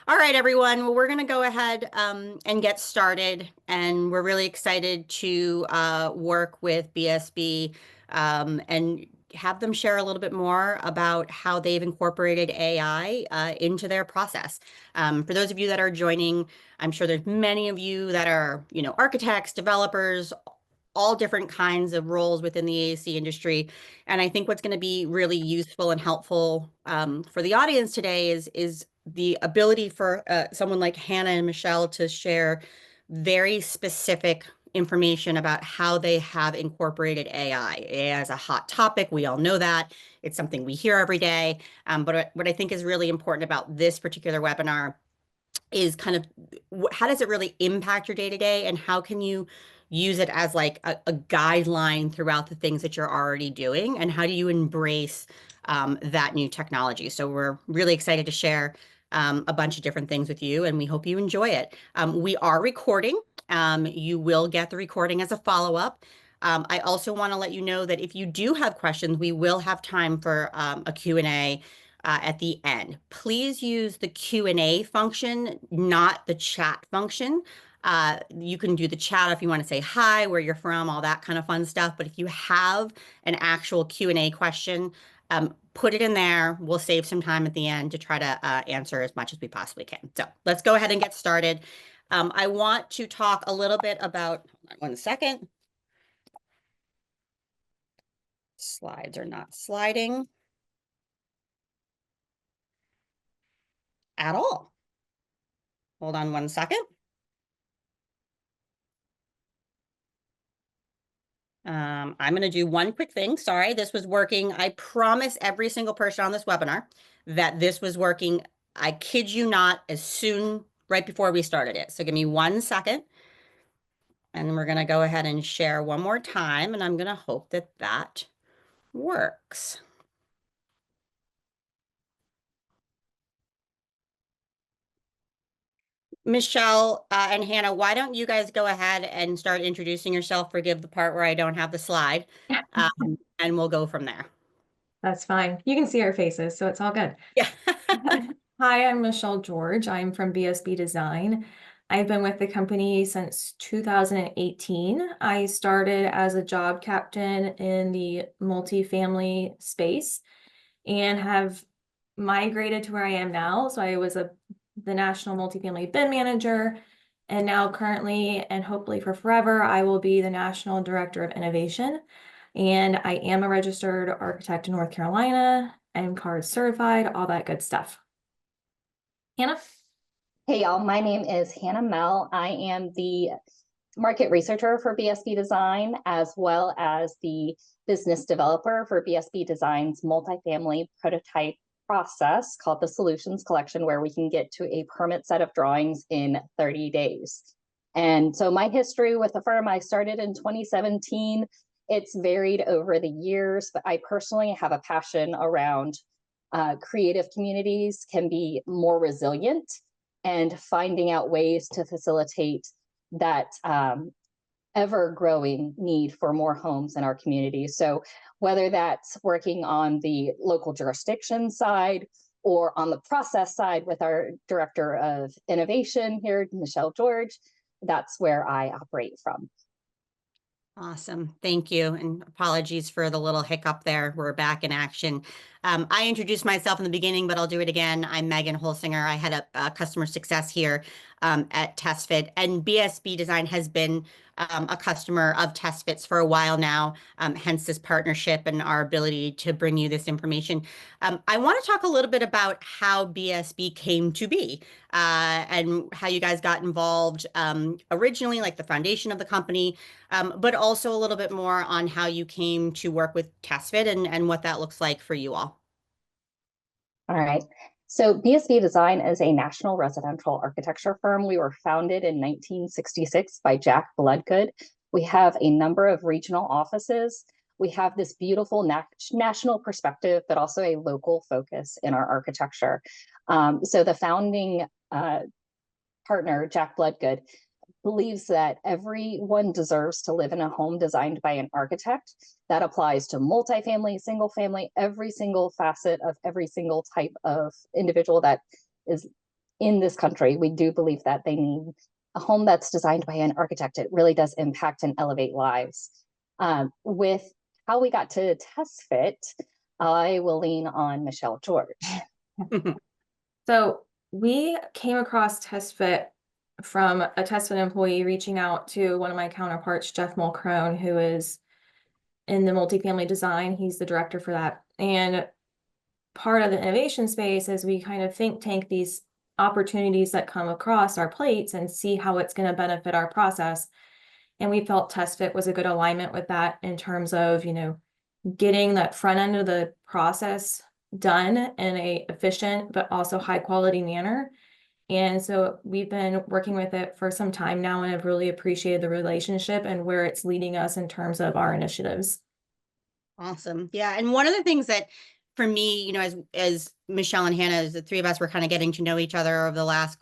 All right, everyone. Well, we're going to go ahead and get started, and we're really excited to work with BSB and have them share a little bit more about how they've incorporated AI into their process. For those of you that are joining, I'm sure there's many of you that are, architects, developers, all different kinds of roles within the AAC industry. And I think what's going to be really useful and helpful for the audience today is the ability for someone like Hannah and Michelle to share very specific information about how they have incorporated AI. AI is a hot topic. We all know that. It's something we hear every day. But what I think is really important about this particular webinar is kind of how does it really impact your day to day, and how can you use it as like a guideline throughout the things that you're already doing, and how do you embrace that new technology. So we're really excited to share a bunch of different things with you, and we hope you enjoy it. We are recording. You will get the recording as a follow-up. I also want to let you know that if you do have questions, we will have time for a Q&A at the end. Please use the Q&A function, not the chat function. You can do the chat if you want to say hi, where you're from, all that kind of fun stuff. But if you have an actual Q&A question, put it in there. We'll save some time at the end to try to answer as much as we possibly can. So let's go ahead and get started. I want to talk a little bit about, hold on one second. Slides are not sliding at all. Hold on one second. I'm going to do one quick thing. Sorry, this was working. I promise every single person on this webinar that this was working. I kid you not, as soon, right before we started it. So give me 1 second. And we're going to go ahead and share one more time. And I'm going to hope that that works. Michelle and Hannah, why don't you guys go ahead and start introducing yourself? Forgive the part where I don't have the slide, and we'll go from there. That's fine. You can see our faces, so it's all good. Yeah. Hi, I'm Michelle George. I'm from BSB Design. I've been with the company since 2018. I started as a job captain in the multifamily space and have migrated to where I am now. So I was the national multifamily BIM manager, and now currently, and hopefully for forever, I will be the national director of innovation. And I am a registered architect in North Carolina. I'm CARD certified, all that good stuff. Hannah? Hey y'all, my name is Hannah Mell. I am the market researcher for BSB Design, as well as the business developer for BSB Design's multifamily prototype process called the Solutions Collection, where we can get to a permit set of drawings in 30 days. And so my history with the firm, I started in 2017. It's varied over the years, but I personally have a passion around creative communities can be more resilient, and finding out ways to facilitate that ever-growing need for more homes in our communities. So whether that's working on the local jurisdiction side or on the process side with our director of innovation here, Michelle George, that's where I operate from. Awesome. Thank you. And apologies for the little hiccup there. We're back in action. I introduced myself in the beginning, but I'll do it again. I'm Megan Holsinger. I head up customer success here at TestFit, and BSB Design has been a customer of TestFit's for a while now, hence this partnership and our ability to bring you this information. I want to talk a little bit about how BSB came to be and how you guys got involved originally, like the foundation of the company, but also a little bit more on how you came to work with TestFit and what that looks like for you all. All right. So BSB Design is a national residential architecture firm. We were founded in 1966 by Jack Bloodgood. We have a number of regional offices. We have this beautiful national perspective, but also a local focus in our architecture. So the founding partner, Jack Bloodgood, believes that everyone deserves to live in a home designed by an architect. That applies to multifamily, single family, every single facet of every single type of individual that is in this country, we do believe that they need a home that's designed by an architect. It really does impact and elevate lives. With how we got to TestFit, I will lean on Michelle George. So we came across TestFit from a TestFit employee reaching out to one of my counterparts, Jeff Mulcrone, who is in the multifamily design. He's the director for that. And part of the innovation space is we kind of think tank these opportunities that come across our plates and see how it's going to benefit our process. And we felt TestFit was a good alignment with that in terms of, getting that front end of the process done in a efficient but also high quality manner. And so we've been working with it for some time now, and I've really appreciated the relationship and where it's leading us in terms of our initiatives. Awesome. Yeah. And one of the things that for me, as Michelle and Hannah, as the three of us were kind of getting to know each other over the last,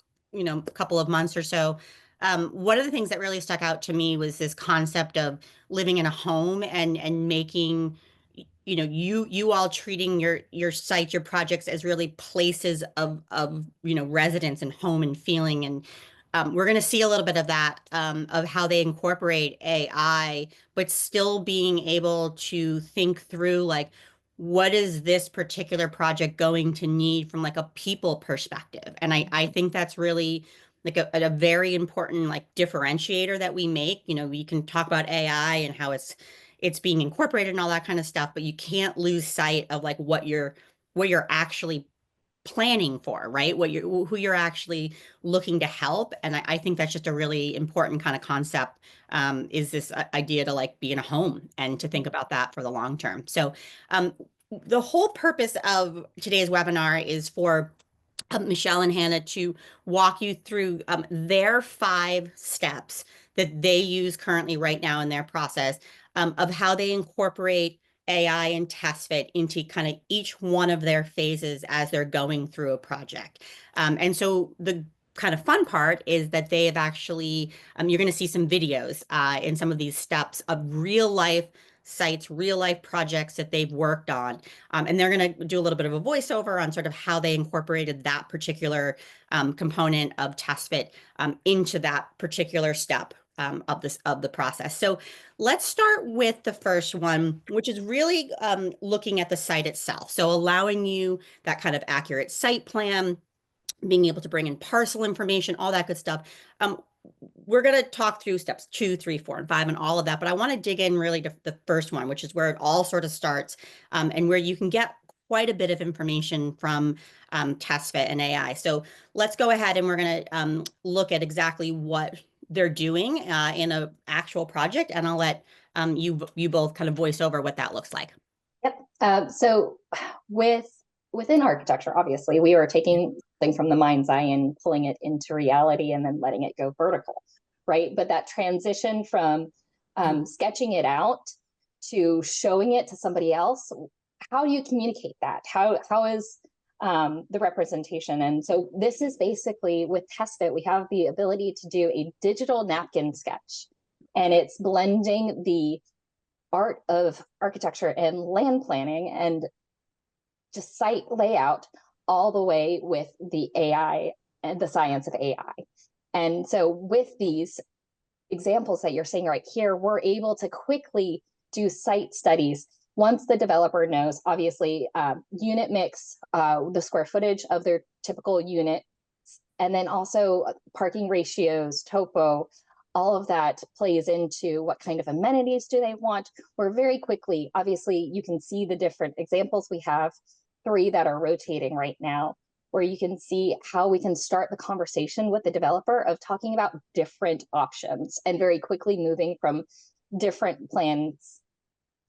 couple of months or so, one of the things that really stuck out to me was this concept of living in a home and making, you all treating your sites, your projects as really places of residence and home and feeling. And we're going to see a little bit of that, of how they incorporate AI, but still being able to think through, like, what is this particular project going to need from like a people perspective? And I think that's really like a very important like differentiator that we make. We can talk about AI and how it's being incorporated and all that kind of stuff, but you can't lose sight of like what you're actually planning for, right? Who you're actually looking to help. And I think that's just a really important kind of concept, is this idea to like be in a home and to think about that for the long term. So the whole purpose of today's webinar is for Michelle and Hannah to walk you through their 5 steps that they use currently right now in their process, of how they incorporate AI and TestFit into kind of each one of their phases as they're going through a project. And so the kind of fun part is that they have actually, you're going to see some videos in some of these steps of real life sites, real life projects that they've worked on. And they're going to do a little bit of a voiceover on sort of how they incorporated that particular component of TestFit into that particular step of the process. So let's start with the first one, which is really looking at the site itself. So allowing you that kind of accurate site plan, being able to bring in parcel information, all that good stuff. We're going to talk through steps 2, 3, 4, and 5 and all of that, but I want to dig in really to the first one, which is where it all sort of starts, and where you can get quite a bit of information from TestFit and AI. So let's go ahead and we're going to look at exactly what they're doing in an actual project, and I'll let you both kind of voice over what that looks like. Yep. So within architecture, obviously, we are taking things from the mind's eye and pulling it into reality and then letting it go vertical, right? But that transition from sketching it out to showing it to somebody else, how do you communicate that? How is the representation? And so this is basically, with TestFit, we have the ability to do a digital napkin sketch, and it's blending the art of architecture and land planning and just site layout all the way with the AI and the science of AI. And so with these examples that you're seeing right here, we're able to quickly do site studies once the developer knows, obviously, unit mix, the square footage of their typical unit, and then also parking ratios, topo, all of that plays into what kind of amenities do they want. We're very quickly, obviously, you can see the different examples. We have 3 that are rotating right now, where you can see how we can start the conversation with the developer of talking about different options and very quickly moving from different plans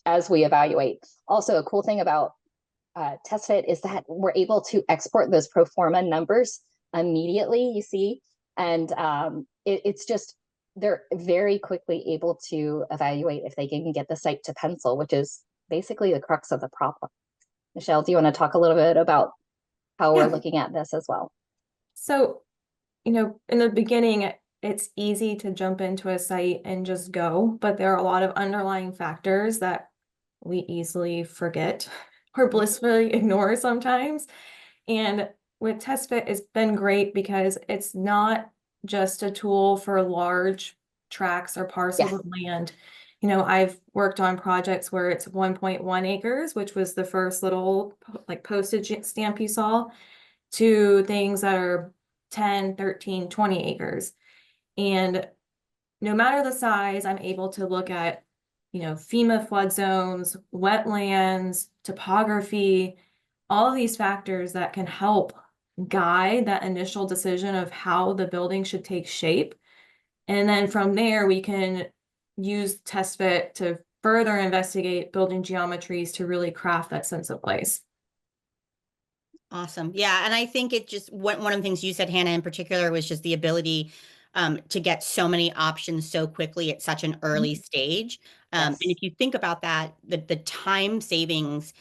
as we evaluate. Also, a cool thing about TestFit is that we're able to export those pro forma numbers immediately, you see, and it's just, they're very quickly able to evaluate if they can get the site to pencil, which is basically the crux of the problem. Michelle, do you want to talk a little bit about how we're looking at this as well? So, in the beginning, it's easy to jump into a site and just go, but there are a lot of underlying factors that we easily forget or blissfully ignore sometimes. And with TestFit, it's been great because it's not just a tool for large tracts or parcels Yes. of land. You know, I've worked on projects where it's 1.1 acres, which was the first little like postage stamp you saw, to things that are 10, 13, 20 acres. And no matter the size, I'm able to look at, you know, FEMA flood zones, wetlands, topography, all of these factors that can help guide that initial decision of how the building should take shape. And then from there, we can use TestFit to further investigate building geometries to really craft that sense of place. Awesome. Yeah. And I think it just, one of the things you said, Hannah, in particular, was just the ability to get so many options so quickly at such an early stage. And Yes. if you think about that, the time savings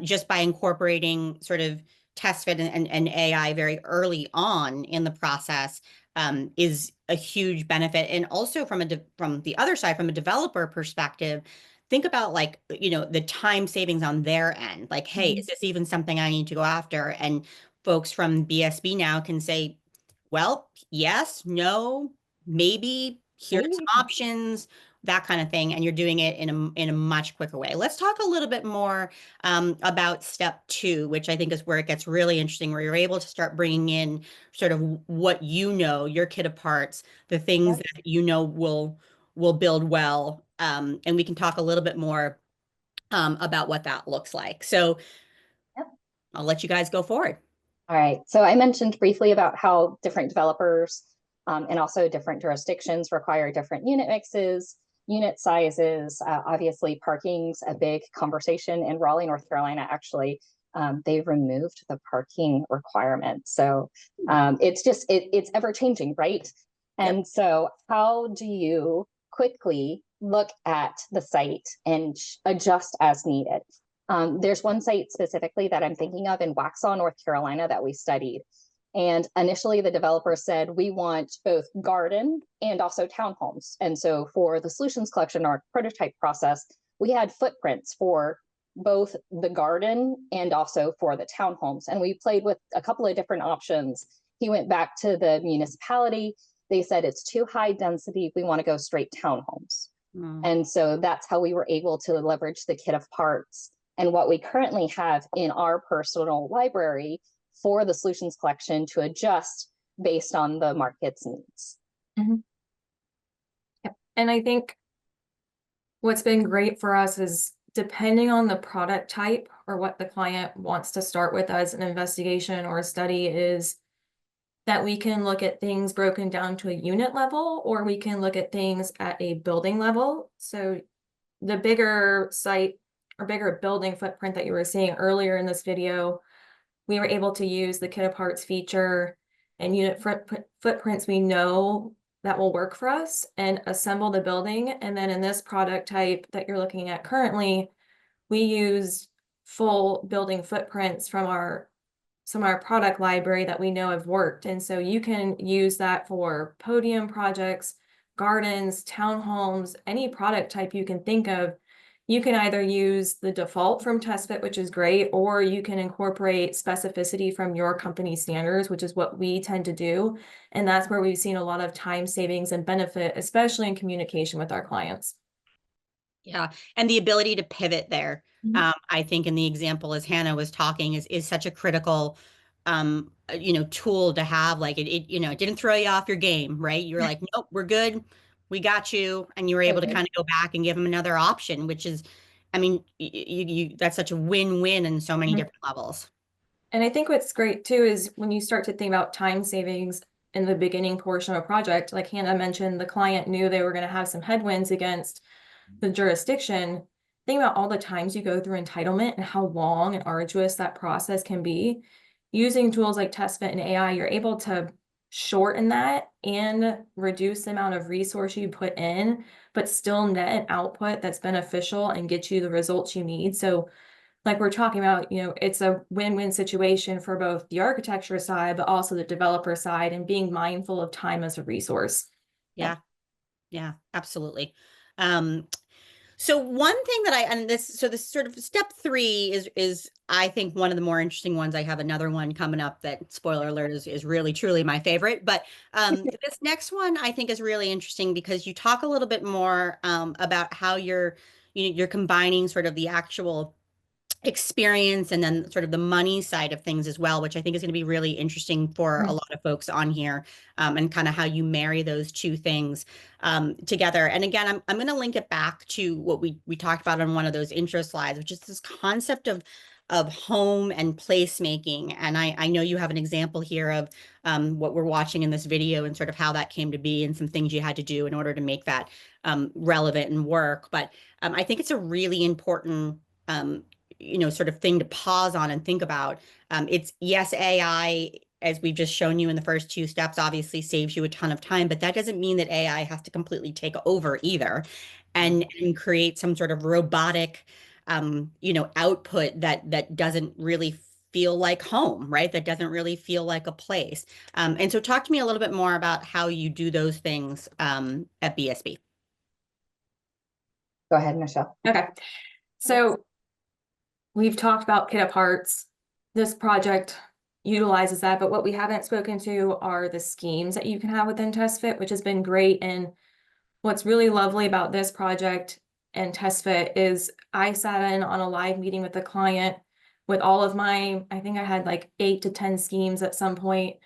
just by incorporating sort of TestFit and AI very early on in the process is a huge benefit. And also from from the other side, from a developer perspective, think about like, you know, the time savings on their end. Like, hey, is this even something I need to go after? And folks from BSB now can say, well, yes, no, maybe, here's some Maybe. options, that kind of thing. And you're doing it in a much quicker way. Let's talk a little bit more about step two, which I think is where it gets really interesting, where you're able to start bringing in sort of what you know, your kit of parts, the things Yep. that you know will build well. And we can talk a little bit more about what that looks like. So Yep. I'll let you guys go forward. All right. So I mentioned briefly about how different developers and also different jurisdictions require different unit mixes, unit sizes. Obviously, parking's a big conversation in Raleigh, North Carolina. Actually, they've removed the parking requirement. So it's just, it's ever changing, right? Yep. And so how do you quickly look at the site and adjust as needed? There's one site specifically that I'm thinking of in Waxhaw, North Carolina, that we studied. And initially, the developer said, we want both garden and also townhomes. And so for the solutions collection, our prototype process, we had footprints for both the garden and also for the townhomes. And we played with a couple of different options. He went back to the municipality. They said, it's too high density. We want to go straight townhomes. Mm. And so that's how we were able to leverage the kit of parts and what we currently have in our personal library for the solutions collection to adjust based on the market's needs. Mm-hmm. Yep. And I think what's been great for us is depending on the product type or what the client wants to start with as an investigation or a study, is that we can look at things broken down to a unit level, or we can look at things at a building level. So the bigger site or bigger building footprint that you were seeing earlier in this video, we were able to use the kit of parts feature and unit footprints we know that will work for us and assemble the building. And then in this product type that you're looking at currently, we use full building footprints from our product library that we know have worked. And so you can use that for podium projects, gardens, townhomes, any product type you can think of. You can either use the default from TestFit, which is great, or you can incorporate specificity from your company standards, which is what we tend to do. And that's where we've seen a lot of time savings and benefit, especially in communication with our clients. Yeah. And the ability to pivot there, Mhm. I think in the example as Hannah was talking is such a critical, you know, tool to have. Like you know, it didn't throw you off your game, right? You were like, nope, we're good. We got you. And you were able to kind of go back and give them another option, which is, I mean, that's such a win-win in so many Mhm. different levels. And I think what's great too is when you start to think about time savings in the beginning portion of a project, like Hannah mentioned, the client knew they were going to have some headwinds against the jurisdiction. Think about all the times you go through entitlement and how long and arduous that process can be. Using tools like TestFit and AI, you're able to shorten that and reduce the amount of resource you put in, but still net an output that's beneficial and get you the results you need. So like we're talking about, you know, it's a win-win situation for both the architecture side, but also the developer side, and being mindful of time as a resource. Yeah. Yeah, absolutely. Um, So one thing that this sort of step 3 is I think one of the more interesting ones. I have another one coming up that, spoiler alert, is really truly my favorite. But this next one I think is really interesting because you talk a little bit more about how you're combining sort of the actual experience and then sort of the money side of things as well, which I think is going to be really interesting for a lot of folks on here, and kind of how you marry those two things together. And again, I'm going to link it back to what we talked about on one of those intro slides, which is this concept of home and placemaking. And I know you have an example here of what we're watching in this video and sort of how that came to be and some things you had to do in order to make that relevant and work. But I think it's a really important sort of thing to pause on and think about. It's yes, AI, as we've just shown you in the first 2 steps, obviously saves you a ton of time, but that doesn't mean that AI has to completely take over either and create some sort of robotic, output that doesn't really feel like home, right? That doesn't really feel like a place. And so talk to me a little bit more about how you do those things at BSB. Go ahead, Michelle. Okay. So we've talked about kit parts. This project utilizes that, but what we haven't spoken to are the schemes that you can have within TestFit, which has been great. And what's really lovely about this project and TestFit is I sat in on a live meeting with the client with all of my, I think I had like 8 to 10 schemes at some point,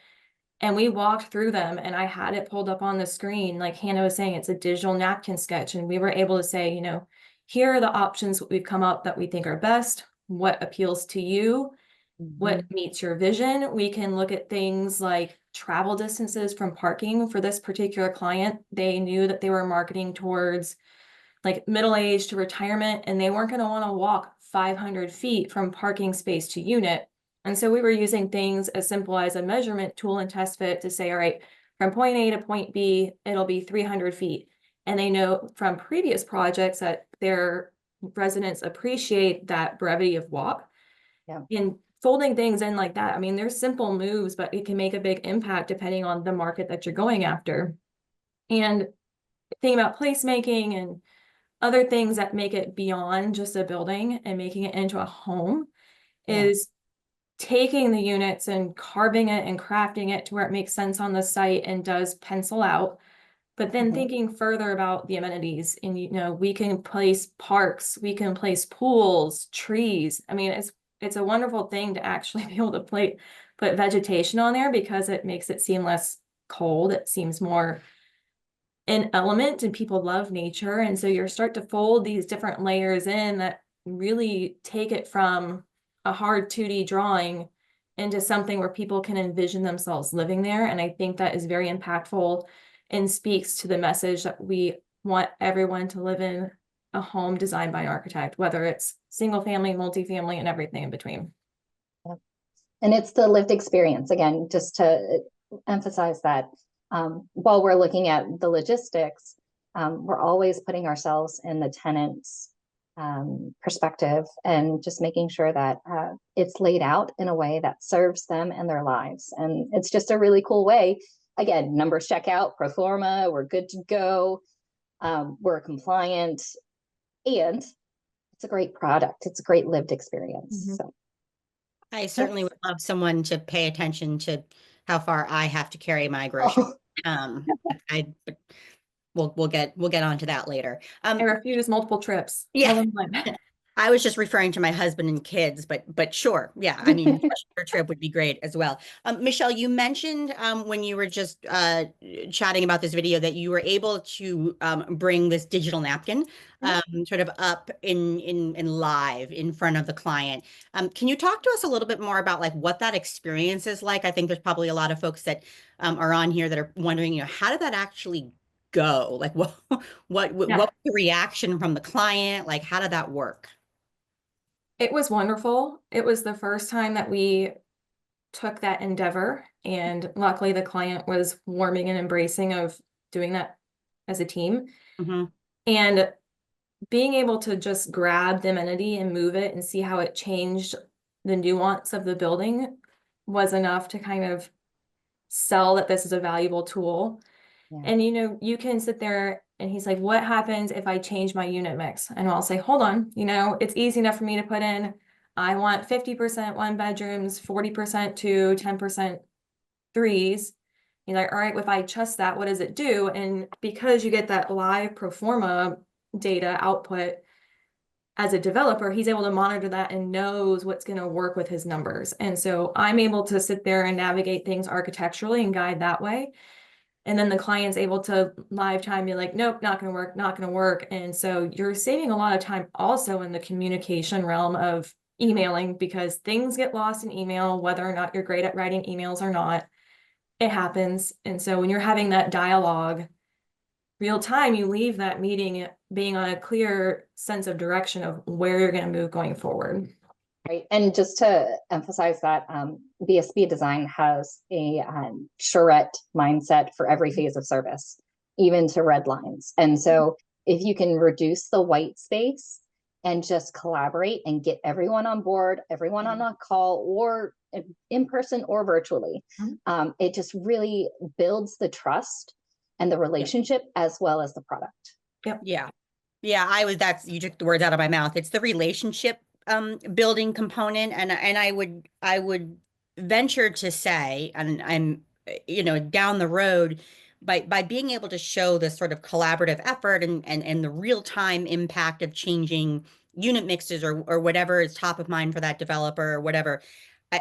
and we walked through them and I had it pulled up on the screen. Like Hannah was saying, it's a digital napkin sketch. And we were able to say, here are the options we've come up that we think are best, what appeals to you, what meets your vision. We can look at things like travel distances from parking. For this particular client, they knew that they were marketing towards like middle age to retirement, and they weren't going to want to walk 500 feet from parking space to unit. And so we were using things as simple as a measurement tool in TestFit to say, all right, from point A to point B, it'll be 300 feet. And they know from previous projects that their residents appreciate that brevity of walk. Yeah. And folding things in like that, I mean, there's simple moves, but it can make a big impact depending on the market that you're going after. And thinking about placemaking and other things that make it beyond just a building and making it into a home is taking the units and carving it and crafting it to where it makes sense on the site and does pencil out, but then thinking further about the amenities. And we can place parks, we can place pools, trees. I mean, it's a wonderful thing to actually be able to put vegetation on there because it makes it seem less cold. It seems more an element, and people love nature. And so you start to fold these different layers in that really take it from a hard 2D drawing into something where people can envision themselves living there. And I think that is very impactful and speaks to the message that we want everyone to live in a home designed by an architect, whether it's single family, multifamily, and everything in between. And it's the lived experience, again, just to emphasize that. While we're looking at the logistics, we're always putting ourselves in the tenant's perspective and just making sure that it's laid out in a way that serves them and their lives. And it's just a really cool way. Again, numbers check out, pro forma, we're good to go. We're compliant, and it's a great product. It's a great lived experience. So I certainly would love someone to pay attention to how far I have to carry my groceries. But we'll get onto that later. I refuse multiple trips. Yeah. I was just referring to my husband and kids, but sure. Yeah. I mean, your trip would be great as well. Michelle, you mentioned when you were just chatting about this video that you were able to bring this digital napkin sort of up in live in front of the client. Can you talk to us a little bit more about like what that experience is like? I think there's probably a lot of folks that are on here that are wondering, how did that actually go? Like what was the reaction from the client? Like, how did that work? It was wonderful. It was the first time that we took that endeavor, and luckily the client was warming and embracing of doing that as a team. And being able to just grab the amenity and move it and see how it changed the nuance of the building was enough to kind of sell that this is a valuable tool. And you can sit there And he's like, what happens if I change my unit mix? And I'll say, hold on, you know, it's easy enough for me to put in, I want 50% one bedrooms, 40% two, 10% threes. He's like, all right, if I adjust that, what does it do? And because you get that live pro forma data output as a developer, he's able to monitor that and knows what's going to work with his numbers. And so I'm able to sit there and navigate things architecturally and guide that way. And then the client's able to live time be like, nope, not going to work, not going to work. And so you're saving a lot of time also in the communication realm of emailing, because things get lost in email, whether or not you're great at writing emails or not, it happens. And so when you're having that dialogue real time, you leave that meeting being on a clear sense of direction of where you're going to move going forward. Right. And just to emphasize that, BSB Design has a charrette mindset for every phase of service, even to red lines. And so if you can reduce the white space and just collaborate and get everyone on board, everyone on a call or in person or virtually, it just really builds the trust and the relationship as well as the product. Yep. Yeah. Yeah, you took the words out of my mouth. It's the relationship building component. And I would venture to say, and I'm, down the road, by being able to show this sort of collaborative effort and the real-time impact of changing unit mixes or whatever is top of mind for that developer or whatever,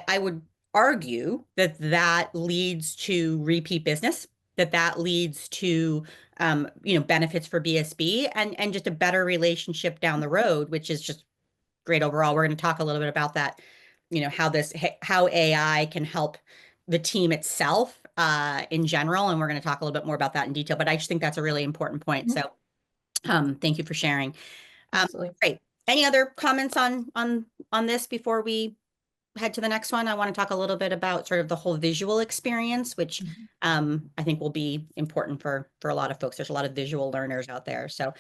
I would argue that leads to repeat business, that leads to benefits for BSB and just a better relationship down the road, which is just great overall. We're going to talk a little bit about that, how AI can help the team itself in general, and we're going to talk a little bit more about that in detail. But I just think that's a really important point. So, thank you for sharing. Absolutely. Great. Any other comments on this before we head to the next one? I want to talk a little bit about sort of the whole visual experience, which I think will be important for a lot of folks. There's a lot of visual learners out there. So,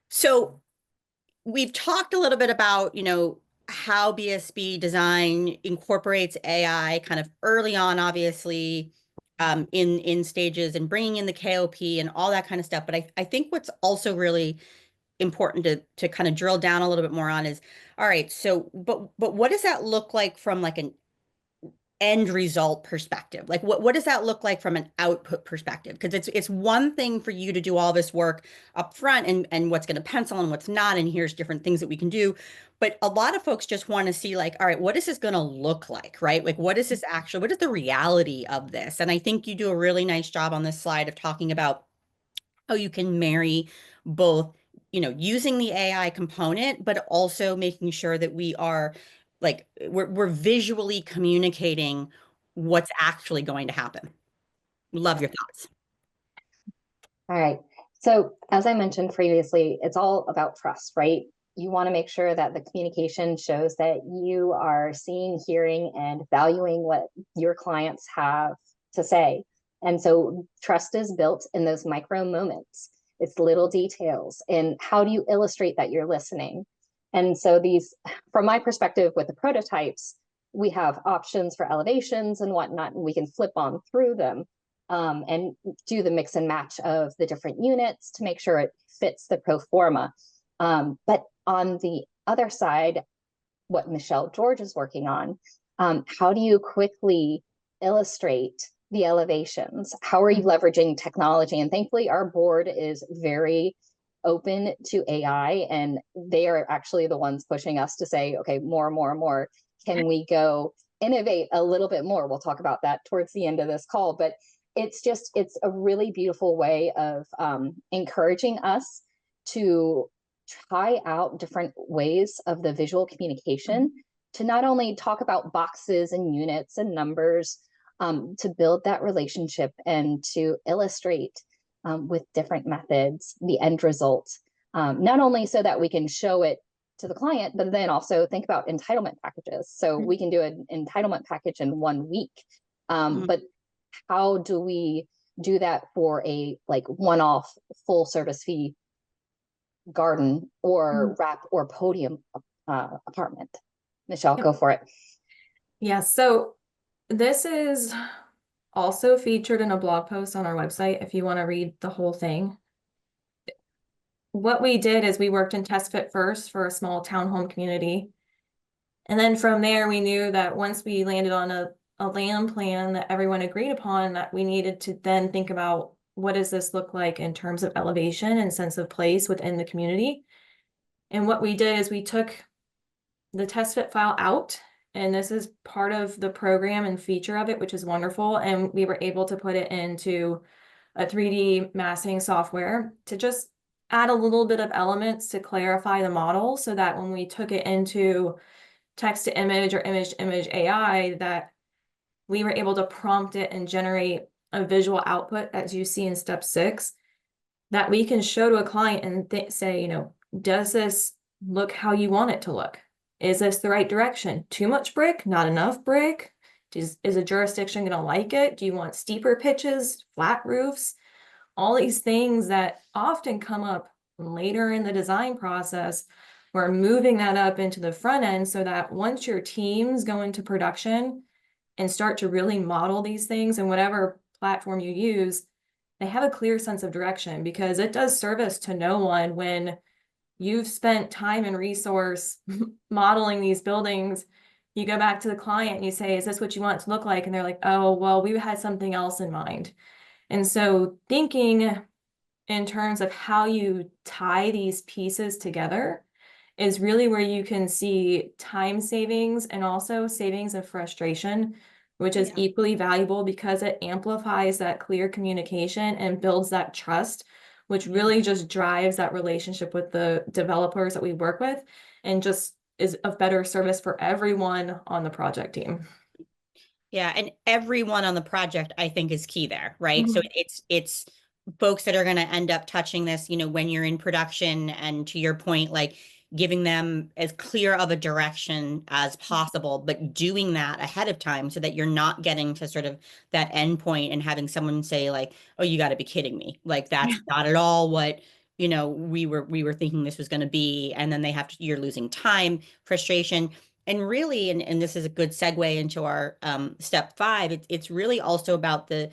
so we've talked a little bit about, how BSB Design incorporates AI kind of early on, obviously, in stages and bringing in the KOP and all that kind of stuff. But I think what's also really important to kind of drill down a little bit more on is, all right, so but what does that look like from like an end result perspective? Like what does that look like from an output perspective? Because it's one thing for you to do all this work up front and what's going to pencil and what's not, and here's different things that we can do. But a lot of folks just want to see like, all right, what is this going to look like, right? Like what is the reality of this? And I think you do a really nice job on this slide of talking about how you can marry both, using the AI component, but also making sure that we are like, we're visually communicating what's actually going to happen. Love your thoughts. All right. So as I mentioned previously, it's all about trust, right? You want to make sure that the communication shows that you are seeing, hearing, and valuing what your clients have to say. And so trust is built in those micro moments. It's little details. And how do you illustrate that you're listening? And so these, from my perspective with the prototypes, we have options for elevations and whatnot, and we can flip on through them. And do the mix and match of the different units to make sure it fits the pro forma. But on the other side, what Michelle George is working on, how do you quickly illustrate the elevations? How are you leveraging technology? And thankfully, our board is very open to AI, and they are actually the ones pushing us to say, okay, more. Can we go innovate a little bit more? We'll talk about that towards the end of this call, but it's a really beautiful way of encouraging us to try out different ways of the visual communication to not only talk about boxes and units and numbers, to build that relationship and to illustrate with different methods the end result, not only so that we can show it to the client, but then also think about entitlement packages. So we can do an entitlement package in 1 week, but how do we do that for a like one-off full service fee garden or wrap or podium apartment? Michelle, go for it. Yeah, so this is also featured in a blog post on our website if you want to read the whole thing. what we did is we worked in TestFit first for a small townhome community. And then from there, we knew that once we landed on a land plan that everyone agreed upon, that we needed to then think about what does this look like in terms of elevation and sense of place within the community. And what we did is we took the TestFit file out, and this is part of the program and feature of it, which is wonderful. And we were able to put it into a 3D massing software to just add a little bit of elements to clarify the model so that when we took it into text to image or image to image AI, that we were able to prompt it and generate a visual output, as you see in step 6, that we can show to a client and say, you know, does this look how you want it to look? Is this the right direction? Too much brick? Not enough brick? Is a jurisdiction going to like it? Do you want steeper pitches, flat roofs? All these things that often come up later in the design process. We're moving that up into the front end so that once your teams go into production and start to really model these things and whatever platform you use, they have a clear sense of direction, because it does service to no one when you've spent time and resource modeling these buildings. You go back to the client and you say, is this what you want it to look like? And they're like, oh, well, we had something else in mind. And so thinking in terms of how you tie these pieces together is really where you can see time savings and also savings of frustration, which is equally valuable because it amplifies that clear communication and builds that trust, which really just drives that relationship with the developers that we work with and just is of better service for everyone on the project team. Yeah, and everyone on the project, I think, is key there, right? So it's folks that are going to end up touching this, you know, when you're in production, and to your point, like giving them as clear of a direction as possible, but doing that ahead of time so that you're not getting to sort of that end point and having someone say like, "Oh, you got to be kidding me!" Like that's not at all what, you know, we were thinking this was going to be, and then you're losing time, frustration. And really, and this is a good segue into our step 5, it's really also about the,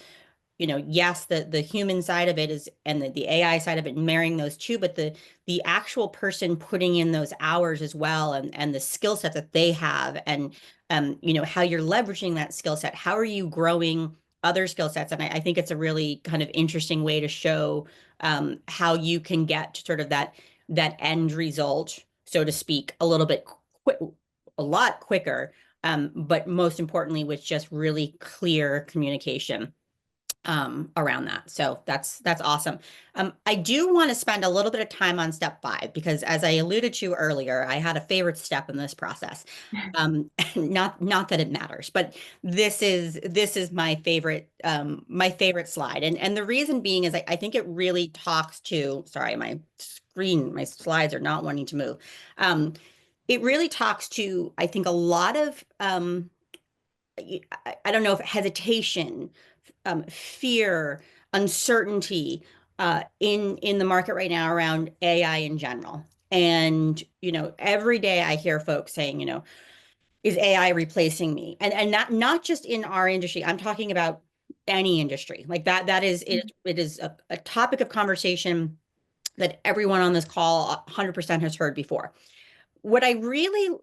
you know, yes, the human side of it is, and the AI side of it, marrying those two, but the actual person putting in those hours as well, and the skill set that they have, and you know, how you're leveraging that skill set, how are you growing other skill sets? And I think it's a really kind of interesting way to show how you can get to sort of that end result, so to speak, a little bit a lot quicker, but most importantly, with just really clear communication around that. So that's awesome. I do want to spend a little bit of time on step 5, because as I alluded to earlier, I had a favorite step in this process. Not that it matters, but this is my favorite slide. And the reason being is I think it really talks to, sorry, my slides are not wanting to move. It really talks to, I think, a lot of I don't know if hesitation, fear, uncertainty in the market right now around AI in general. And, you know, every day I hear folks saying, you know, is AI replacing me? And not just in our industry. I'm talking about any industry. Like that is it. It is a topic of conversation that everyone on this call 100% has heard before. What I really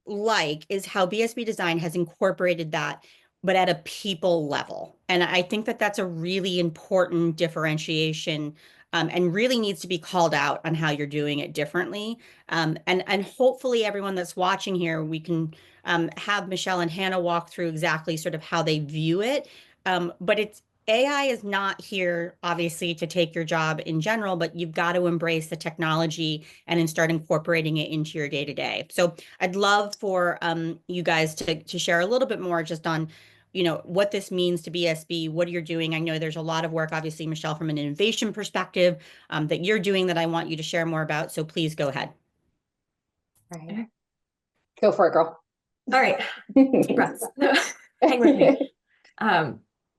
like is how BSB Design has incorporated that, but at a people level. And I think that that's a really important differentiation, and really needs to be called out on how you're doing it differently. And hopefully everyone that's watching here, we can have Michelle and Hannah walk through exactly sort of how they view it. But it's AI is not here, obviously, to take your job in general, but you've got to embrace the technology and then start incorporating it into your day to day. So I'd love for you guys to share a little bit more just on, you know, what this means to BSB, what you're doing. I know there's a lot of work, obviously, Michelle, from an innovation perspective that you're doing that I want you to share more about. So please go ahead. All right. Go for it, girl. All right. Deep breaths. Hang with me.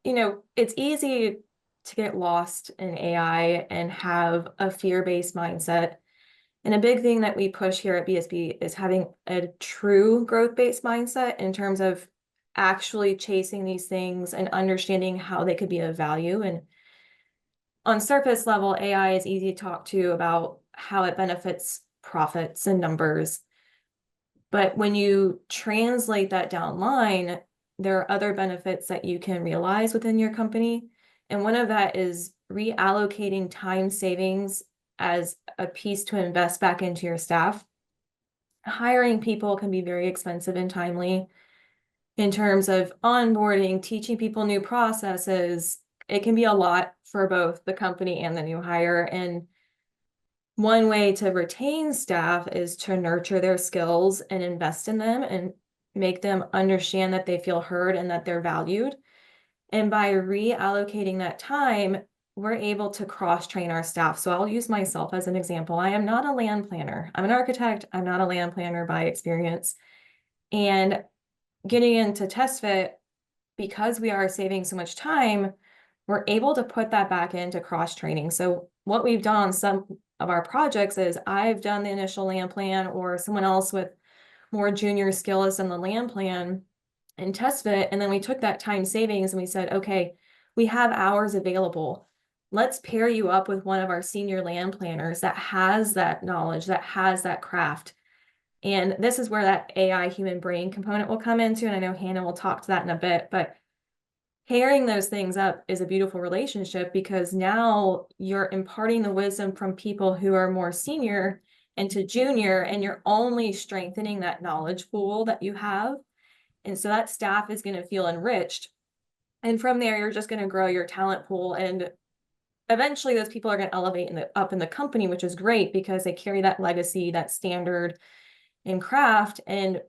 You know, it's easy to get lost in AI and have a fear-based mindset. And a big thing that we push here at BSB is having a true growth-based mindset in terms of actually chasing these things and understanding how they could be of value. And on surface level, AI is easy to talk to about how it benefits profits and numbers. But when you translate that down line, there are other benefits that you can realize within your company. And one of that is reallocating time savings as a piece to invest back into your staff. Hiring people can be very expensive and timely in terms of onboarding, teaching people new processes. It can be a lot for both the company and the new hire. And one way to retain staff is to nurture their skills and invest in them and make them understand that they feel heard and that they're valued. And by reallocating that time, we're able to cross-train our staff. So I'll use myself as an example. I am not a land planner. I'm an architect. I'm not a land planner by experience. And getting into TestFit, because we are saving so much time, we're able to put that back into cross-training. So what we've done on some of our projects is I've done the initial land plan, or someone else with more junior skill has done the land plan and TestFit. And then we took that time savings and we said, okay, we have hours available. Let's pair you up with one of our senior land planners that has that knowledge, that has that craft. And this is where that AI human brain component will come into. And I know Hannah will talk to that in a bit, but pairing those things up is a beautiful relationship, because now you're imparting the wisdom from people who are more senior into junior, and you're only strengthening that knowledge pool that you have. And so that staff is going to feel enriched. And from there, you're just going to grow your talent pool. And eventually those people are going to elevate up in the company, which is great because they carry that legacy, that standard and craft. And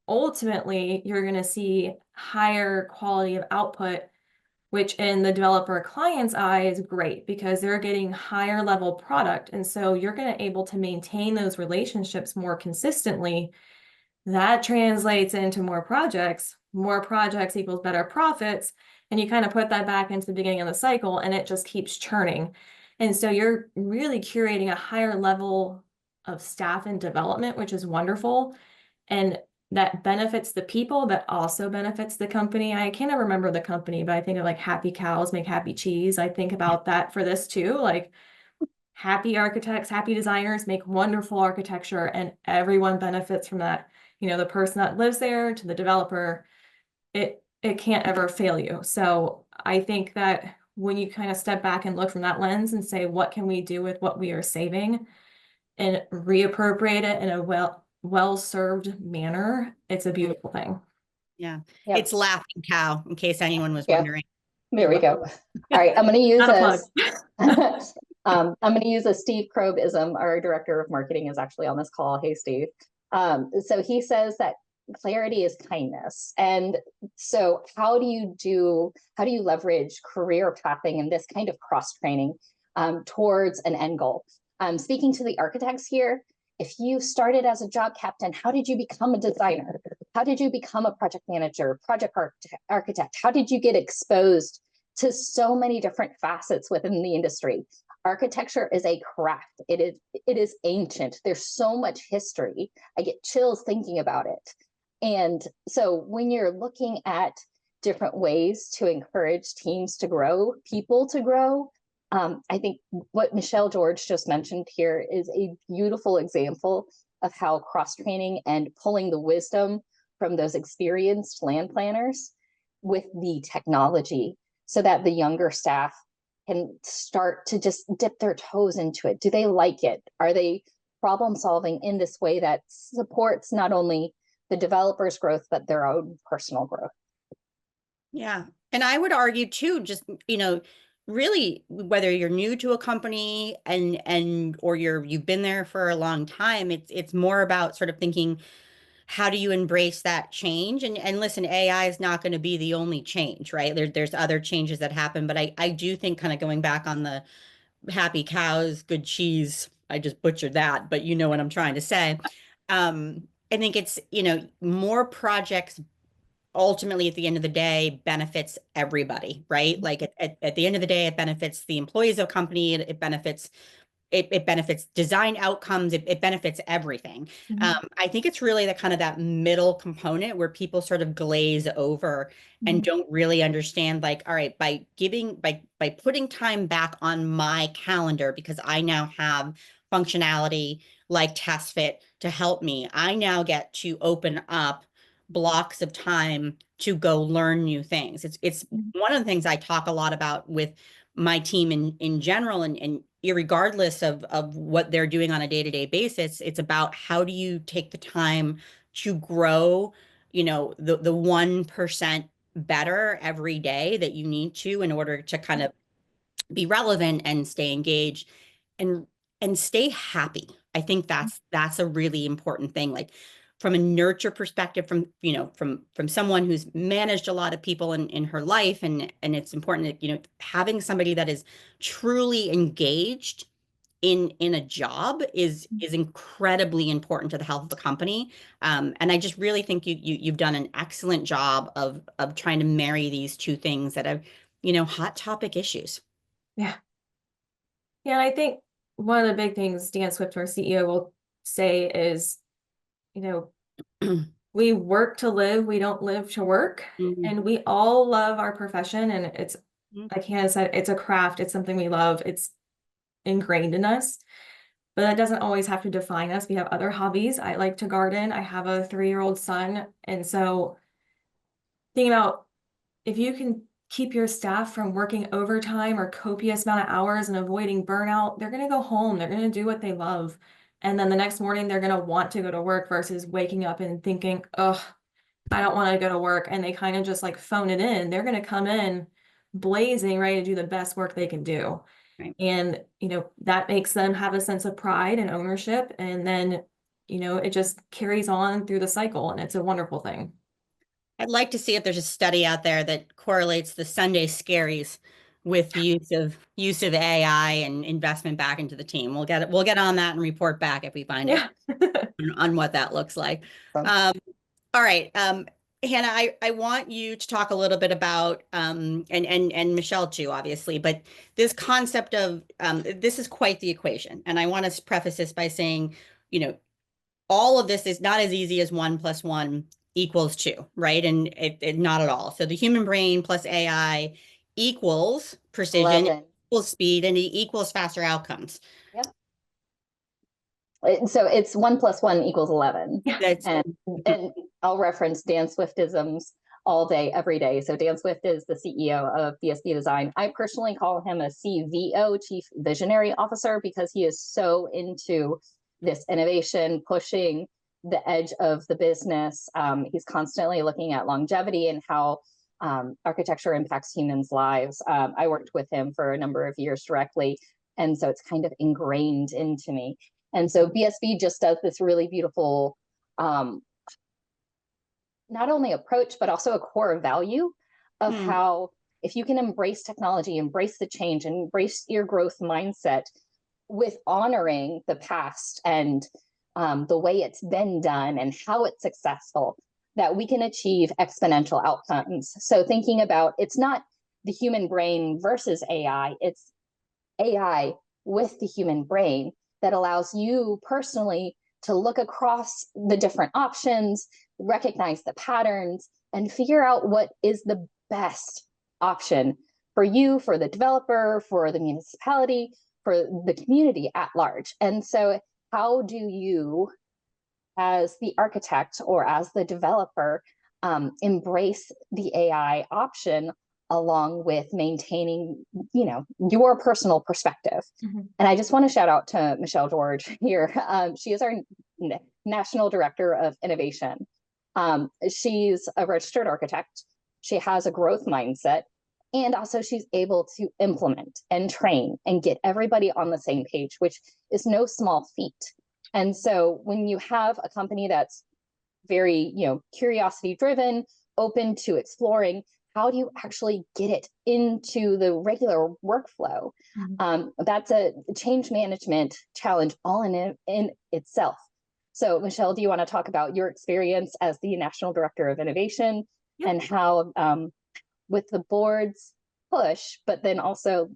ultimately, you're going to see higher quality of output, which in the developer client's eye is great because they're getting higher level product. And so you're going to able to maintain those relationships more consistently. That translates into more projects equals better profits. And you kind of put that back into the beginning of the cycle, and it just keeps churning. And so you're really curating a higher level of staff and development, which is wonderful. And that benefits the people, that also benefits the company. I can't remember the company, but I think of like happy cows make happy cheese. I think about that for this too. Like happy architects, happy designers make wonderful architecture, and everyone benefits from that. You know, the person that lives there to the developer, it can't ever fail you. So I think that when you kind of step back and look from that lens and say, what can we do with what we are saving and reappropriate it in a well-served manner, it's a beautiful thing. Yeah. Yep. It's laughing cow, in case anyone was Yeah. wondering. There we go. All right, I'm going to use Not a plug. I'm going to use a Steve Krobism. Our director of marketing is actually on this call. Hey, Steve. So he says that clarity is kindness. And so how do you leverage career pathing and this kind of cross training towards an end goal? Speaking to the architects here, if you started as a job captain, how did you become a designer? How did you become a project manager, project architect? How did you get exposed to so many different facets within the industry? Architecture is a craft. It is ancient. There's so much history. I get chills thinking about it. And so when you're looking at different ways to encourage teams to grow, people to grow, I think what Michelle George just mentioned here is a beautiful example of how cross-training and pulling the wisdom from those experienced land planners with the technology so that the younger staff can start to just dip their toes into it. Do they like it? Are they problem solving in this way that supports not only the developer's growth, but their own personal growth? Yeah. And I would argue too, just, really, whether you're new to a company or you've been there for a long time, it's more about sort of thinking, how do you embrace that change? And listen, AI is not going to be the only change, right? There's other changes that happen, but I do think, kind of going back on the happy cows, good cheese, I just butchered that, but you know what I'm trying to say. I think it's, more projects ultimately at the end of the day benefits everybody, right? Like at the end of the day, it benefits the employees of a company, it benefits it benefits design outcomes, it benefits everything. I think it's really the kind of that middle component where people sort of glaze over and don't really understand, like, all right, by putting time back on my calendar, because I now have functionality like TestFit to help me, I now get to open up blocks of time to go learn new things. It's one of the things I talk a lot about with my team in general, and irregardless of what they're doing on a day-to-day basis, it's about how do you take the time to grow, you know, the 1% better every day that you need to in order to kind of be relevant and stay engaged and stay happy. I think that's a really important thing. Like from a nurture perspective, from you know, from someone who's managed a lot of people in her life, and it's important that, you know, having somebody that is truly engaged in a job is incredibly important to the health of the company. And I just really think you've done an excellent job of trying to marry these two things that are, you know, hot topic issues. Yeah. Yeah, and I think one of the big things Dan Swift, our CEO, will say is, you know, we work to live, we don't live to work. And we all love our profession. And it's, like Hannah said, it's a craft, it's something we love, it's ingrained in us. But that doesn't always have to define us. We have other hobbies. I like to garden. I have a 3-year-old son. And so thinking about if you can keep your staff from working overtime or copious amount of hours and avoiding burnout, they're going to go home. They're going to do what they love. And then the next morning, they're going to want to go to work versus waking up and thinking, oh, I don't want to go to work. And they kind of just like phone it in. They're going to come in blazing, ready to do the best work they can do. Right. And, you know, that makes them have a sense of pride and ownership. And then, you know, it just carries on through the cycle. And it's a wonderful thing. I'd like to see if there's a study out there that correlates the Sunday scaries with the use of AI and investment back into the team. We'll get on that and report back if we find it on what that looks like. All right. Hannah, I want you to talk a little bit about and Michelle too, obviously, but this concept of this is quite the equation. And I want to preface this by saying, you know, all of this is not as easy as 1 + 1 = 2, right? And it not at all. So the human brain plus AI equals precision, 11. equals speed, and it equals faster outcomes. Yep. So it's 1 + 1 = 11. And I'll reference Dan Swiftisms all day, every day. So Dan Swift is the CEO of BSB Design. I personally call him a CVO, Chief Visionary Officer, because he is so into this innovation, pushing the edge of the business. He's constantly looking at longevity and how architecture impacts humans' lives. I worked with him for a number of years directly, and so it's kind of ingrained into me. And so BSB just does this really beautiful, not only approach, but also a core value of how if you can embrace technology, embrace the change, and embrace your growth mindset with honoring the past and the way it's been done and how it's successful, that we can achieve exponential outcomes. So thinking about, it's not the human brain versus AI, it's AI with the human brain that allows you personally to look across the different options, recognize the patterns, and figure out what is the best option for you, for the developer, for the municipality, for the community at large. And so how do you, as the architect or as the developer, embrace the AI option along with maintaining, you know, your personal perspective? And I just want to shout out to Michelle George here. She is our National Director of Innovation. She's a registered architect. She has a growth mindset, and also she's able to implement and train and get everybody on the same page, which is no small feat. And so when you have a company that's very, you know, curiosity driven, open to exploring, how do you actually get it into the regular workflow? That's a change management challenge all in itself. So Michelle, do you want to talk about your experience as the National Director of Innovation and how with the board's push, but then also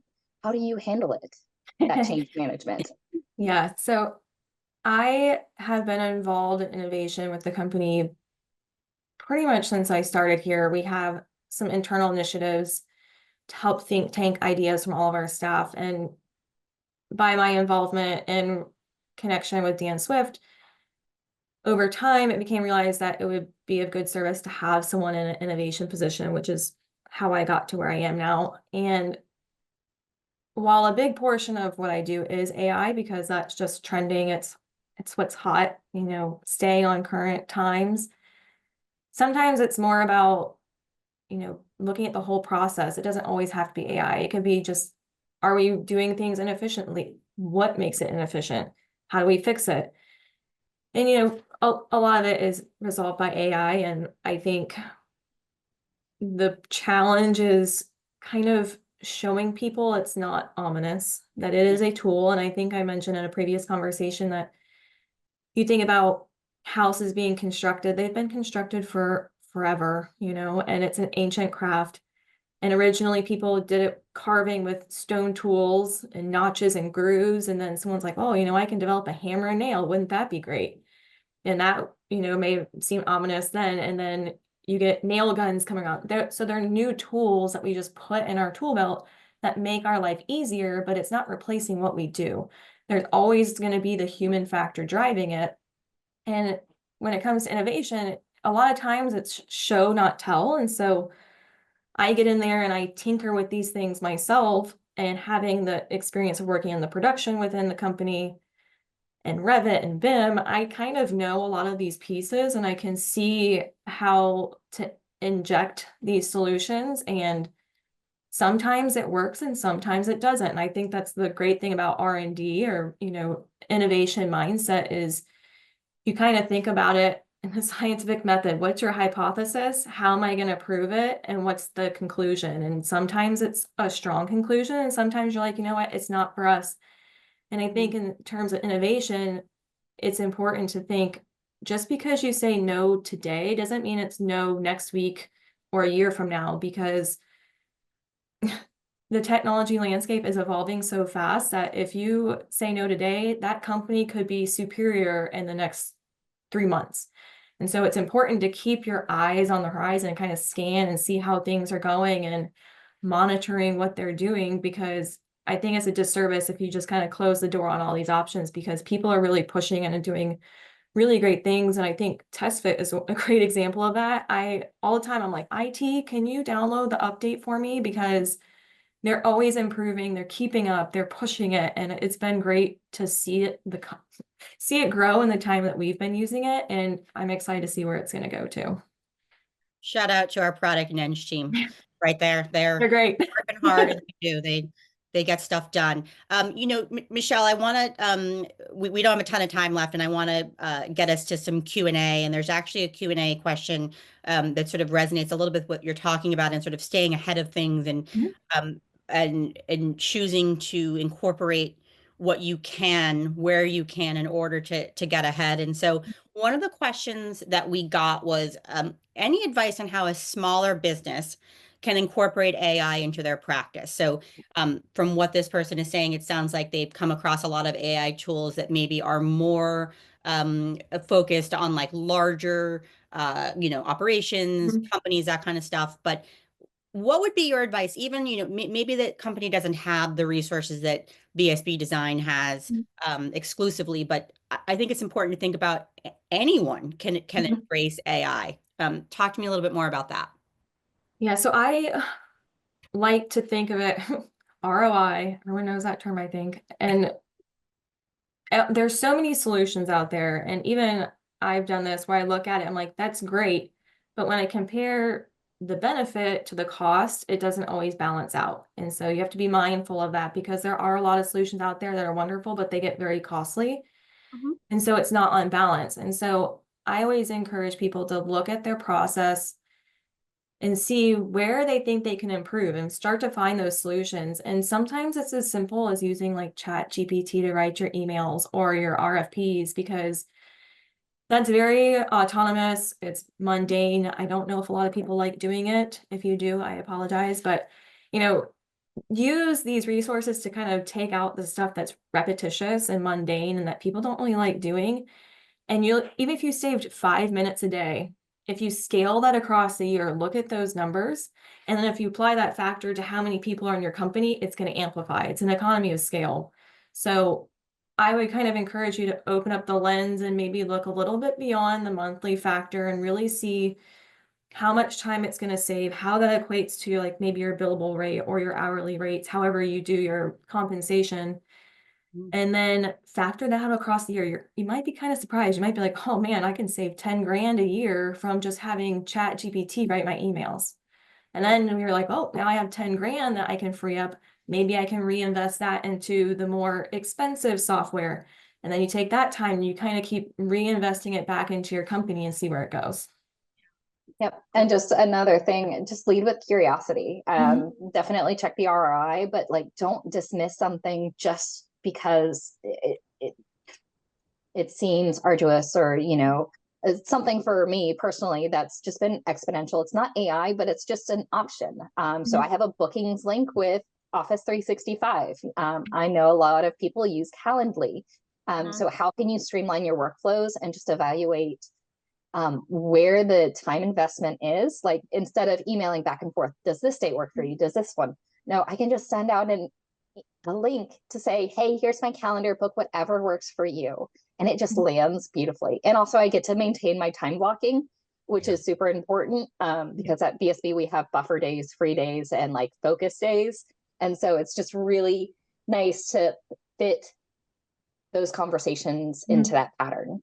how do you handle it? that change management? Yeah, so I have been involved in innovation with the company pretty much since I started here. We have some internal initiatives to help think tank ideas from all of our staff. And by my involvement and connection with Dan Swift, over time, it became realized that it would be of good service to have someone in an innovation position, which is how I got to where I am now. And while a big portion of what I do is AI, because that's just trending, it's what's hot, staying on current times. Sometimes it's more about, looking at the whole process. It doesn't always have to be AI. It could be just, are we doing things inefficiently? What makes it inefficient? How do we fix it? And, a lot of it is resolved by AI. And I think the challenge is kind of showing people it's not ominous, that it is a tool. And I think I mentioned in a previous conversation that you think about houses being constructed, they've been constructed for forever, and it's an ancient craft. And originally people did it carving with stone tools and notches and grooves. And then someone's like, oh, I can develop a hammer and nail. Wouldn't that be great? And that, may seem ominous then. And then you get nail guns coming out there. So they're new tools that we just put in our tool belt that make our life easier, but it's not replacing what we do. There's always going to be the human factor driving it. And when it comes to innovation, a lot of times it's show, not tell. And so I get in there and I tinker with these things myself, and having the experience of working in the production within the company and Revit and BIM, I kind of know a lot of these pieces and I can see how to inject these solutions. And sometimes it works and sometimes it doesn't. And I think that's the great thing about R&D or, innovation mindset is you kind of think about it in the scientific method. What's your hypothesis? How am I going to prove it? And what's the conclusion? And sometimes it's a strong conclusion. And sometimes you're like, you know what, it's not for us. And I think in terms of innovation, it's important to think just because you say no today doesn't mean it's no next week or a year from now, because the technology landscape is evolving so fast that if you say no today, that company could be superior in the next 3 months. And so it's important to keep your eyes on the horizon and kind of scan and see how things are going and monitoring what they're doing, because I think it's a disservice if you just kind of close the door on all these options, because people are really pushing and doing really great things. And I think TestFit is a great example of that. All the time, I'm like, IT, can you download the update for me? Because they're always improving, they're keeping up, they're pushing it. And it's been great to see it grow in the time that we've been using it. And I'm excited to see where it's going to go to. Shout out to our product and eng team right there. They're great. Working hard as we do. They get stuff done. Michelle, I want to, we don't have a ton of time left, and I want to get us to some Q&A. And there's actually a Q&A question that sort of resonates a little bit with what you're talking about, and sort of staying ahead of things and choosing to incorporate what you can, where you can, in order to get ahead. And so one of the questions that we got was, any advice on how a smaller business can incorporate AI into their practice? So from what this person is saying, it sounds like they've come across a lot of AI tools that maybe are more focused on like larger, operations, companies, that kind of stuff. But what would be your advice? Even, maybe that company doesn't have the resources that BSB Design has exclusively, but I think it's important to think about anyone can embrace AI. Talk to me a little bit more about that. Yeah, so I like to think of it ROI. Everyone knows that term, I think. And there's so many solutions out there. And even I've done this where I look at it, I'm like, that's great. But when I compare the benefit to the cost, it doesn't always balance out. And so you have to be mindful of that, because there are a lot of solutions out there that are wonderful, but they get very costly. And so it's not on balance. And so I always encourage people to look at their process and see where they think they can improve and start to find those solutions. And sometimes it's as simple as using like ChatGPT to write your emails or your RFPs, because that's very autonomous. It's mundane. I don't know if a lot of people like doing it. If you do, I apologize. But, use these resources to kind of take out the stuff that's repetitious and mundane and that people don't really like doing. And you'll, even if you saved 5 minutes a day, if you scale that across the year, look at those numbers. And then if you apply that factor to how many people are in your company, it's going to amplify. It's an economy of scale. So I would kind of encourage you to open up the lens and maybe look a little bit beyond the monthly factor and really see how much time it's going to save, how that equates to like maybe your billable rate or your hourly rates, however you do your compensation. And then factor that out across the year. You might be kind of surprised. You might be like, oh man, I can save 10 grand a year from just having Chat GPT write my emails. And then you're like, oh, now I have 10 grand that I can free up. Maybe I can reinvest that into the more expensive software. And then you take that time and you kind of keep reinvesting it back into your company and see where it goes. Yep. And just another thing, just lead with curiosity. Definitely check the ROI, but like don't dismiss something just because it seems arduous or, you know, it's something for me personally that's just been exponential. It's not AI, but it's just an option. So I have a bookings link with Office 365. I know a lot of people use Calendly. So how can you streamline your workflows and just evaluate where the time investment is? Like instead of emailing back and forth, does this date work for you? Does this one? No, I can just send out a link to say, hey, here's my calendar, book whatever works for you. And it just lands beautifully. And also I get to maintain my time blocking, which is super important because at BSB we have buffer days, free days, and like focus days. And so it's just really nice to fit those conversations into that pattern.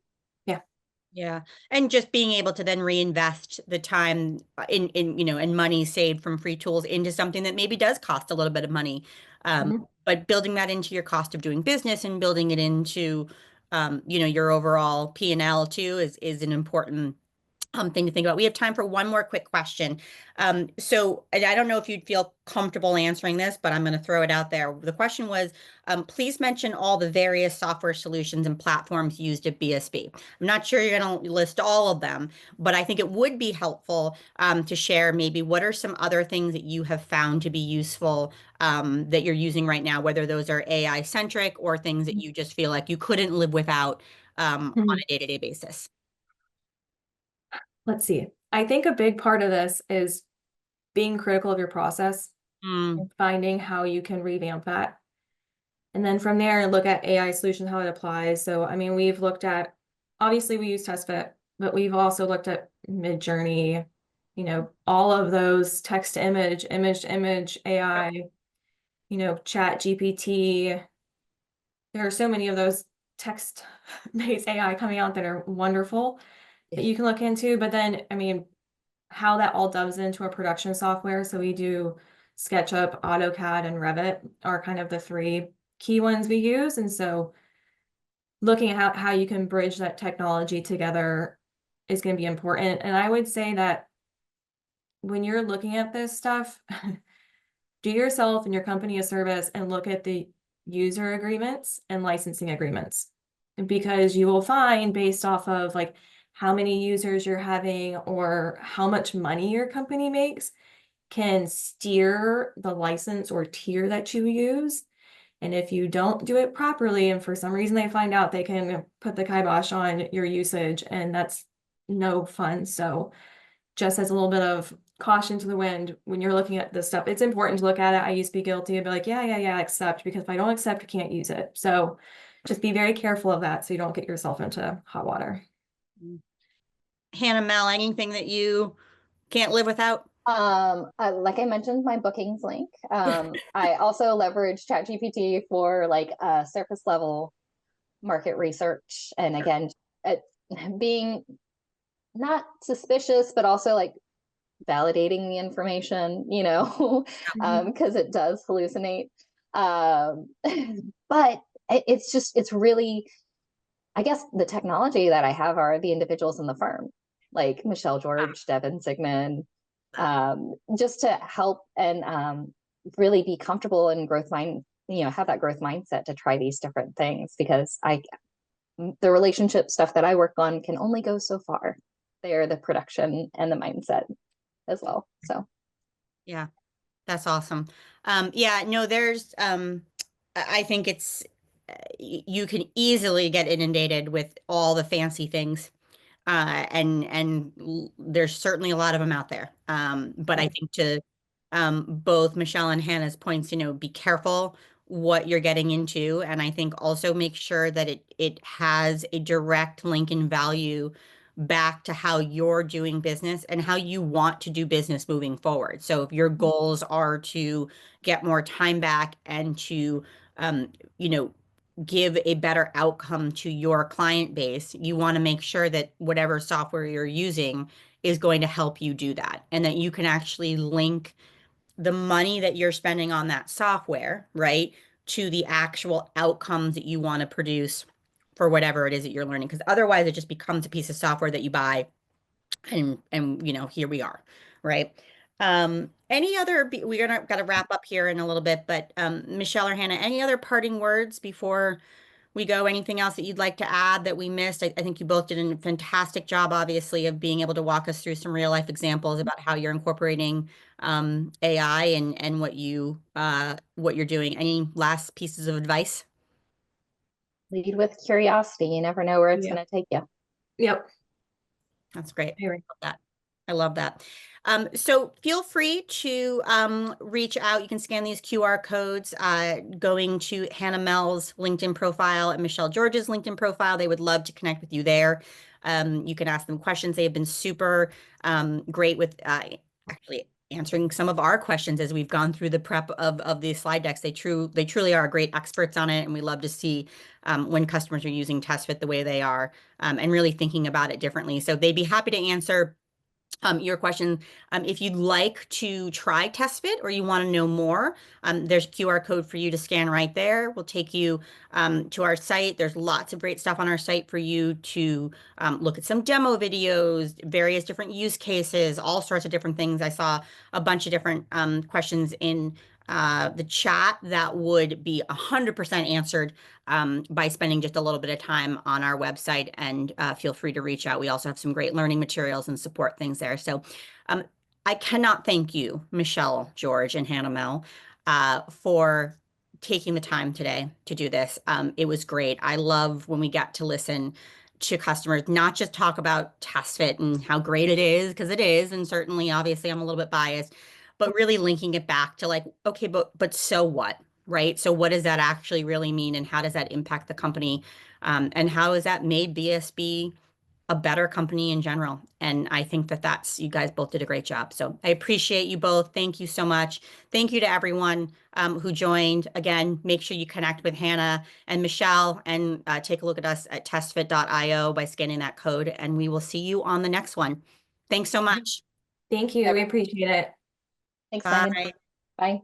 Yeah. And just being able to then reinvest the time you know, and money saved from free tools into something that maybe does cost a little bit of money. But building that into your cost of doing business and building it into, you know, your overall P&L too is an important thing to think about. We have time for one more quick question. So I don't know if you'd feel comfortable answering this, but I'm going to throw it out there. The question was, please mention all the various software solutions and platforms used at BSB. I'm not sure you're going to list all of them, but I think it would be helpful to share maybe what are some other things that you have found to be useful that you're using right now, whether those are AI centric or things that you just feel like you couldn't live without on a day-to-day basis. Let's see. I think a big part of this is being critical of your process and finding how you can revamp that. And then from there, look at AI solutions, how it applies. So, I mean, we've looked at, obviously we use TestFit, but we've also looked at Midjourney, you know, all of those text to image, image to image, AI, you know, Chat GPT. There are so many of those text-based AI coming out that are wonderful that you can look into. But then, I mean, how that all does into a production software. So we do SketchUp, AutoCAD, and Revit are kind of the three key ones we use. And so looking at how you can bridge that technology together is going to be important. And I would say that when you're looking at this stuff, do yourself and your company a service and look at the user agreements and licensing agreements. Because you will find based off of like how many users you're having or how much money your company makes can steer the license or tier that you use. And if you don't do it properly and for some reason they find out, they can put the kibosh on your usage, and that's no fun. So just as a little bit of caution to the wind when you're looking at this stuff, it's important to look at it. I used to be guilty and be like, yeah, accept, because if I don't accept, I can't use it. So just be very careful of that so you don't get yourself into hot water. Hannah, Mel, anything that you can't live without? Like I mentioned, my bookings link. I also leverage ChatGPT for like surface level market research. And again, being not suspicious, but also like validating the information, you know, because it does hallucinate. But it's really, I guess the technology that I have are the individuals in the firm, like Michelle George, Devin Sigmund, just to help and really be comfortable in have that growth mindset to try these different things, because the relationship stuff that I work on can only go so far. They're the production and the mindset as well. So yeah, That's awesome. Yeah, no, there's, I think it's, you can easily get inundated with all the fancy things. There's certainly a lot of them out there. But I think to both Michelle and Hannah's points, be careful what you're getting into, and I think also make sure that it has a direct link in value back to how you're doing business and how you want to do business moving forward. So if your goals are to get more time back and to you know, give a better outcome to your client base, you want to make sure that whatever software you're using is going to help you do that, and that you can actually link the money that you're spending on that software, right, to the actual outcomes that you want to produce for whatever it is that you're learning. Because otherwise, it just becomes a piece of software that you buy, and here we are, right? Any other? We're gonna got to wrap up here in a little bit, but Michelle or Hannah, any other parting words before we go? Anything else that you'd like to add that we missed? I think you both did a fantastic job, obviously, of being able to walk us through some real life examples about how you're incorporating AI and what you're doing. Any last pieces of advice? Lead with curiosity. You never know where it's Yeah. going to take you. Yep. That's great. I agree. Love that. I love that. So feel free to reach out. You can scan these QR codes going to Hannah Mel's LinkedIn profile and Michelle George's LinkedIn profile. They would love to connect with you there. You can ask them questions. They have been super great with actually answering some of our questions as we've gone through the prep of these slide decks. They truly are great experts on it, and we love to see when customers are using TestFit the way they are, and really thinking about it differently. So they'd be happy to answer your question. If you'd like to try TestFit or you want to know more, there's a QR code for you to scan right there. We'll take you to our site. There's lots of great stuff on our site for you to look at some demo videos, various different use cases, all sorts of different things. I saw a bunch of different questions in the chat that would be 100% answered by spending just a little bit of time on our website, and feel free to reach out. We also have some great learning materials and support things there. So I cannot thank you, Michelle, George, and Hannah Mel, for taking the time today to do this. It was great. I love when we get to listen to customers, not just talk about TestFit and how great it is, because it is, and certainly, obviously, I'm a little bit biased, but really linking it back to like, okay, but so what, right? So what does that actually really mean, and how does that impact the company? And how has that made BSB a better company in general? And I think that you guys both did a great job. So I appreciate you both. Thank you so much. Thank you to everyone who joined. Again, make sure you connect with Hannah and Michelle, and take a look at us at testfit.io by scanning that code, and we will see you on the next one. Thanks so much. Thank you. We appreciate it. Thanks, Megan. Bye. Bye.